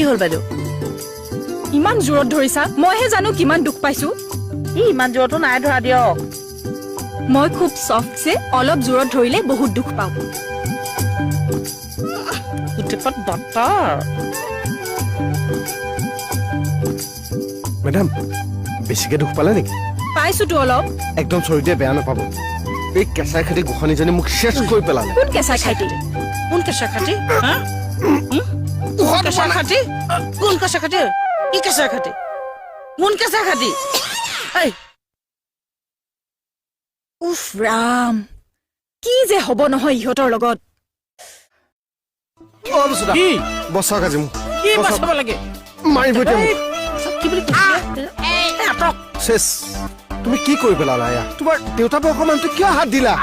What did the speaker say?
হ'ল বাইদেউ ইমান জোৰত ধৰিছা মইহে জানো কিমান দুখ পাইছো ইমান জোৰতো নাই ধৰা দিয়ক মই খুব সফট যে অলপ জোৰত ধৰিলে বহুত দুখ পাওঁ উঠিপত বতৰ মেডাম বেছিকে দুখ পালে নেকি পাইছোতো অলপ একদম চৰিতে বেয়া নাপাব এই কেঁচাই খাটি গোসানীজনী মোক শেষ কৰি পেলালে কোন কেঁচাই খাইটি কোন কেঁচা খাটি কোন কেঁচা খাটি কোন কেঁচা খাটি কি কেঁচা খাটি কোন কেঁচা খাটি উফ ৰাম কি যে হ'ব নহয় ইহঁতৰ লগত বচাওক আজি মোক কি বচাব লাগে মাৰিব এতিয়া মোক কি বুলি শেষ তুমি কি কৰি পেলালা এয়া তোমাৰ দেউতা বৰ্ষমানটো কিয় হাত দিলা